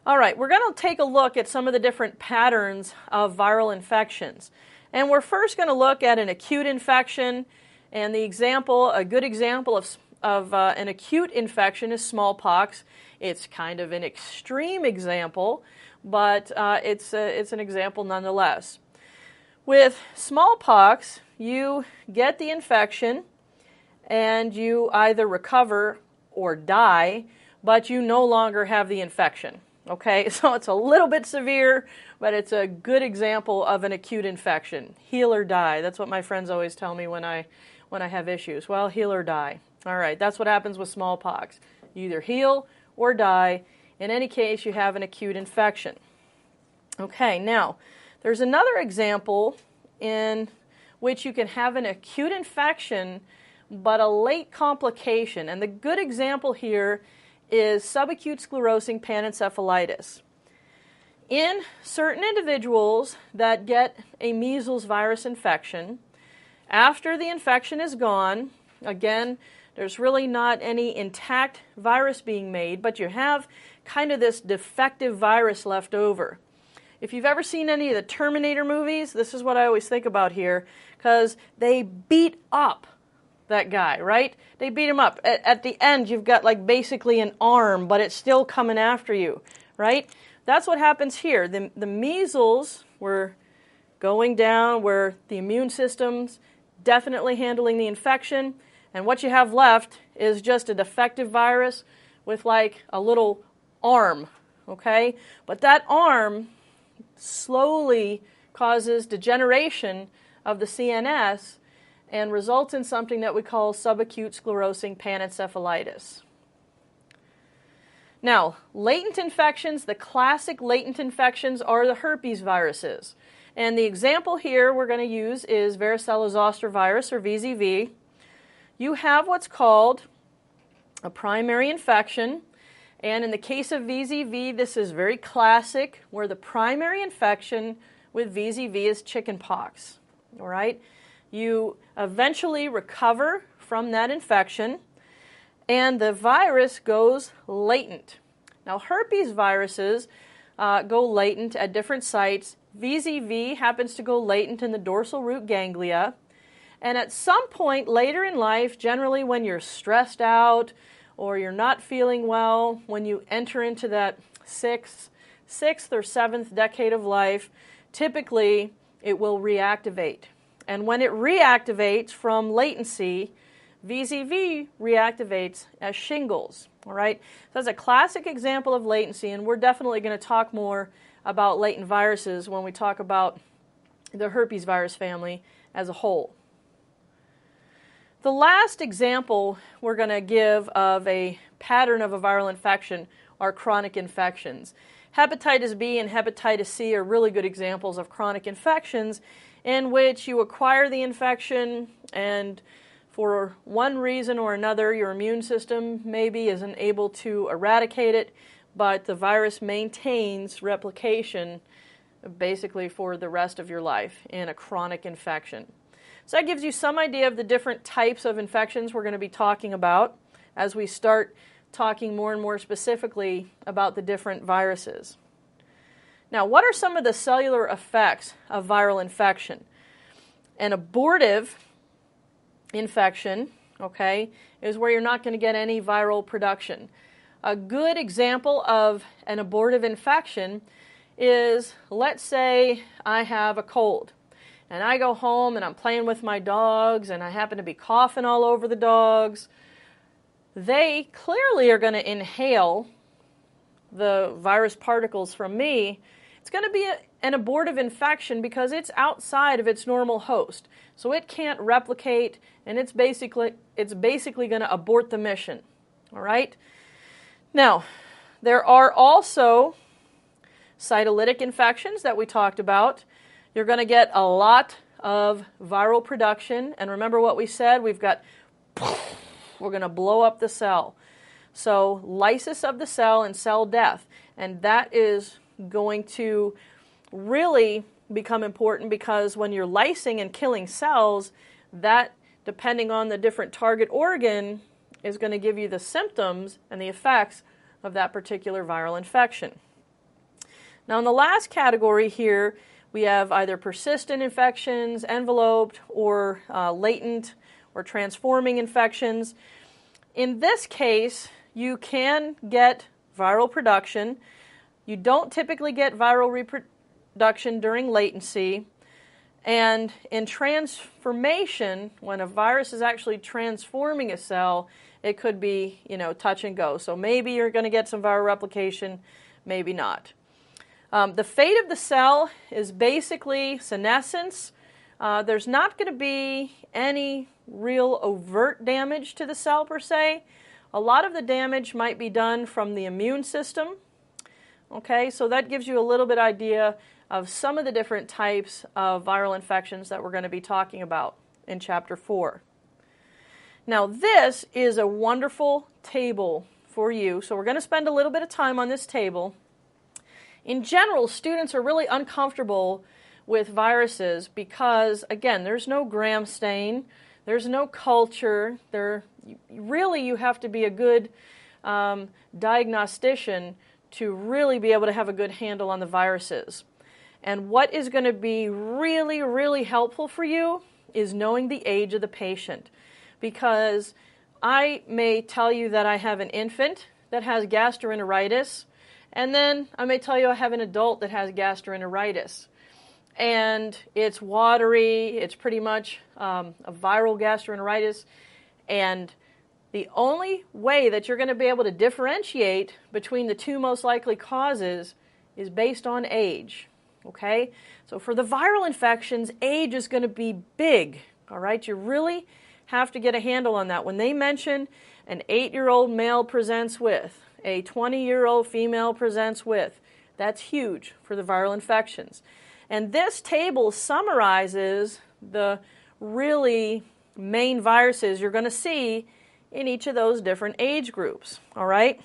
All right, we're going to take a look at some of the different patterns of viral infections. And we're first going to look at an acute infection, and a good example of an acute infection is smallpox. It's kind of an extreme example, but it's an example nonetheless. With smallpox, you get the infection and you either recover or die, but you no longer have the infection. Okay, so it's a little bit severe, but it's a good example of an acute infection. Heal or die. That's what my friends always tell me when I have issues. Well, heal or die. All right, that's what happens with smallpox. You either heal or die. In any case, you have an acute infection. Okay, now, there's another example in which you can have an acute infection, but a late complication. And the good example here is subacute sclerosing panencephalitis. In certain individuals that get a measles virus infection, after the infection is gone, again, there's really not any intact virus being made, but you have kind of this defective virus left over. If you've ever seen any of the Terminator movies, this is what I always think about here, because they beat up that guy, right? They beat him up. At the end, you've got like basically an arm, but it's still coming after you, right? That's what happens here. The measles were going down where the immune system's definitely handling the infection, and what you have left is just a defective virus with like a little arm, okay? But that arm slowly causes degeneration of the CNS and results in something that we call subacute sclerosing panencephalitis. Now, latent infections, the classic latent infections are the herpes viruses. And the example here we're going to use is varicella-zoster virus, or VZV. You have what's called a primary infection, and in the case of VZV, this is very classic, where the primary infection with VZV is chickenpox. All right? You eventually recover from that infection, and the virus goes latent. Now, herpes viruses go latent at different sites. VZV happens to go latent in the dorsal root ganglia, and at some point later in life, generally when you're stressed out or you're not feeling well, when you enter into that sixth or seventh decade of life, typically it will reactivate. And when it reactivates from latency, VZV reactivates as shingles. All right? So that's a classic example of latency, and we're definitely going to talk more about latent viruses when we talk about the herpes virus family as a whole. The last example we're going to give of a pattern of a viral infection are chronic infections. Hepatitis B and hepatitis C are really good examples of chronic infections in which you acquire the infection and for one reason or another your immune system maybe isn't able to eradicate it, but the virus maintains replication basically for the rest of your life in a chronic infection. So that gives you some idea of the different types of infections we're going to be talking about as we start talking more and more specifically about the different viruses. Now, what are some of the cellular effects of viral infection? An abortive infection, okay, is where you're not going to get any viral production. A good example of an abortive infection is, let's say I have a cold, and I go home and I'm playing with my dogs, and I happen to be coughing all over the dogs. They clearly are going to inhale the virus particles from me. It's going to be an abortive infection because it's outside of its normal host. So it can't replicate, and it's basically going to abort the mission. All right? Now, there are also cytolytic infections that we talked about. You're going to get a lot of viral production, and remember what we said, we're going to blow up the cell. So lysis of the cell and cell death, and that is going to really become important because when you're lysing and killing cells, that, depending on the different target organ, is going to give you the symptoms and the effects of that particular viral infection. Now in the last category here, we have either persistent infections, enveloped, or latent or transforming infections. In this case, you can get viral production. You don't typically get viral reproduction during latency. And in transformation, when a virus is actually transforming a cell, it could be, touch and go. So maybe you're going to get some viral replication, maybe not. The fate of the cell is basically senescence. There's not going to be any real overt damage to the cell per se. A lot of the damage might be done from the immune system. Okay, so that gives you a little bit idea of some of the different types of viral infections that we're going to be talking about in Chapter 4. Now, this is a wonderful table for you, so we're going to spend a little bit of time on this table. In general, students are really uncomfortable with viruses because, again, there's no gram stain, there's no culture. You have to be a good diagnostician to really be able to have a good handle on the viruses. And what is going to be really, really helpful for you is knowing the age of the patient. Because I may tell you that I have an infant that has gastroenteritis, and then I may tell you I have an adult that has gastroenteritis. And it's watery, it's pretty much a viral gastroenteritis, and the only way that you're going to be able to differentiate between the two most likely causes is based on age. Okay? So for the viral infections, age is going to be big. All right? You really have to get a handle on that. When they mention an 8-year-old male presents with, a 20-year-old female presents with, that's huge for the viral infections. And this table summarizes the really main viruses you're going to see in each of those different age groups. All right?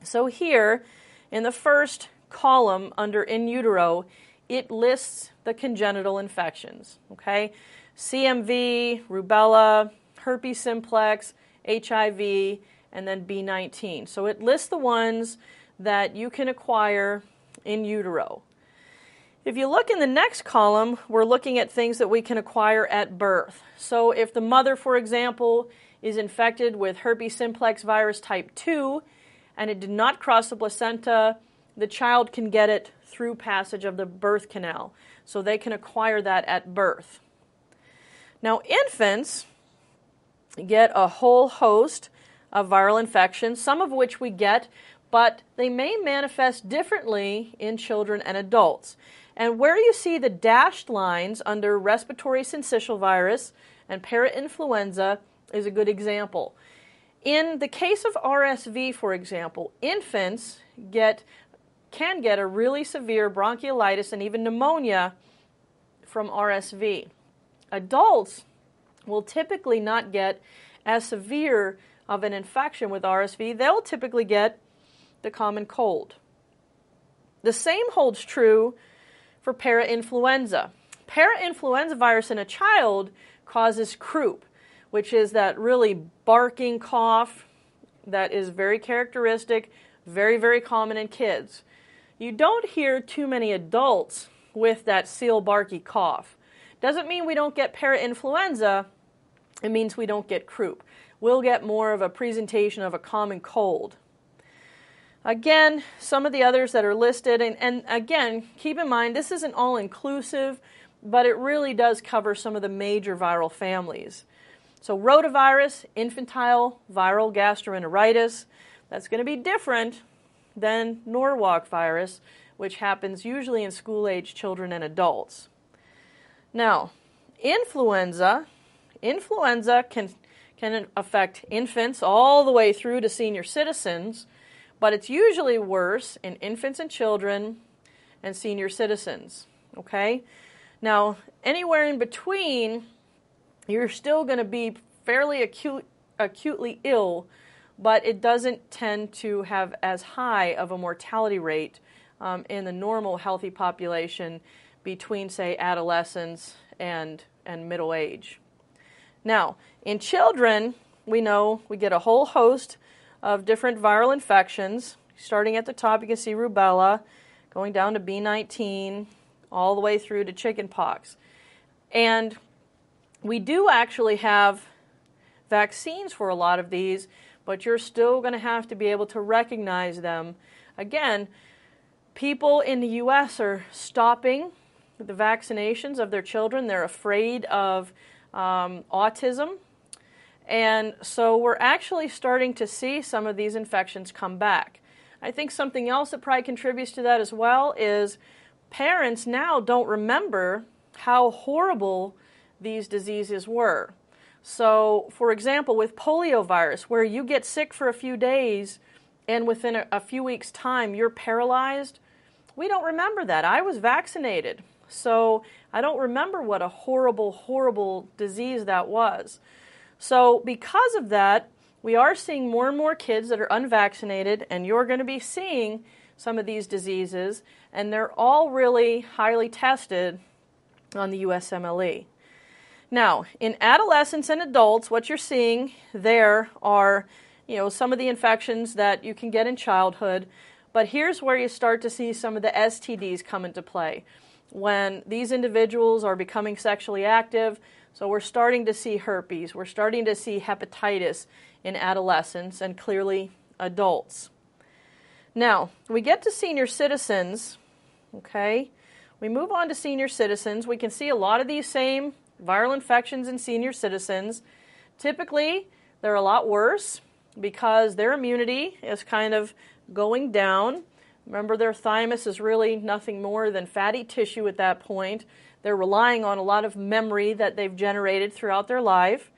So here, in the first column under in utero, it lists the congenital infections. Okay? CMV, rubella, herpes simplex, HIV, and then B19. So it lists the ones that you can acquire in utero. If you look in the next column, we're looking at things that we can acquire at birth. So if the mother, for example, is infected with herpes simplex virus type 2 and it did not cross the placenta, the child can get it through passage of the birth canal. So they can acquire that at birth. Now, infants get a whole host of viral infections, some of which we get, but they may manifest differently in children and adults. And where you see the dashed lines under respiratory syncytial virus and parainfluenza is a good example. In the case of RSV, for example, infants can get a really severe bronchiolitis and even pneumonia from RSV. Adults will typically not get as severe of an infection with RSV. They'll typically get the common cold. The same holds true for parainfluenza. Parainfluenza virus in a child causes croup, which is that really barking cough that is very characteristic, very, very common in kids. You don't hear too many adults with that seal barky cough. Doesn't mean we don't get parainfluenza, it means we don't get croup. We'll get more of a presentation of a common cold. Again, some of the others that are listed, and again, keep in mind, this isn't all-inclusive, but it really does cover some of the major viral families. So rotavirus, infantile viral gastroenteritis, that's going to be different than Norwalk virus, which happens usually in school-age children and adults. Now, influenza can affect infants all the way through to senior citizens, but it's usually worse in infants and children and senior citizens, okay? Now, anywhere in between, you're still going to be fairly acutely ill, but it doesn't tend to have as high of a mortality rate in the normal healthy population between, say, adolescence and middle age. Now, in children, we know we get a whole host of different viral infections. Starting at the top, you can see rubella, going down to B19, all the way through to chickenpox. And we do actually have vaccines for a lot of these, but you're still going to have to be able to recognize them. Again, people in the U.S. are stopping the vaccinations of their children. They're afraid of autism. And so we're actually starting to see some of these infections come back. I think something else that probably contributes to that as well is parents now don't remember how horrible these diseases were. So, for example, with poliovirus, where you get sick for a few days and within a few weeks' time you're paralyzed, we don't remember that. I was vaccinated, so I don't remember what a horrible, horrible disease that was. So because of that, we are seeing more and more kids that are unvaccinated, and you're going to be seeing some of these diseases, and they're all really highly tested on the USMLE. Now, in adolescents and adults, what you're seeing there are, some of the infections that you can get in childhood, but here's where you start to see some of the STDs come into play. When these individuals are becoming sexually active, so we're starting to see herpes, we're starting to see hepatitis in adolescents and clearly adults. Now, we get to senior citizens, okay? We move on to senior citizens. We can see a lot of these same viral infections in senior citizens. Typically, they're a lot worse because their immunity is kind of going down. Remember, their thymus is really nothing more than fatty tissue at that point. They're relying on a lot of memory that they've generated throughout their life.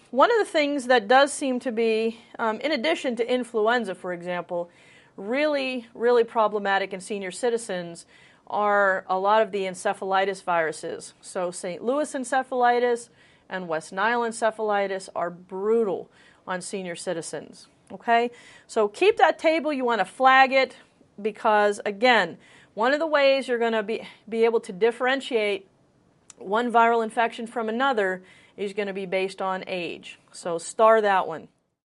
One of the things that does seem to be, in addition to influenza, for example, really, really problematic in senior citizens are a lot of the encephalitis viruses. So St. Louis encephalitis and West Nile encephalitis are brutal on senior citizens. Okay, so keep that table. You want to flag it because, again, one of the ways you're going to be able to differentiate one viral infection from another is going to be based on age. So star that one.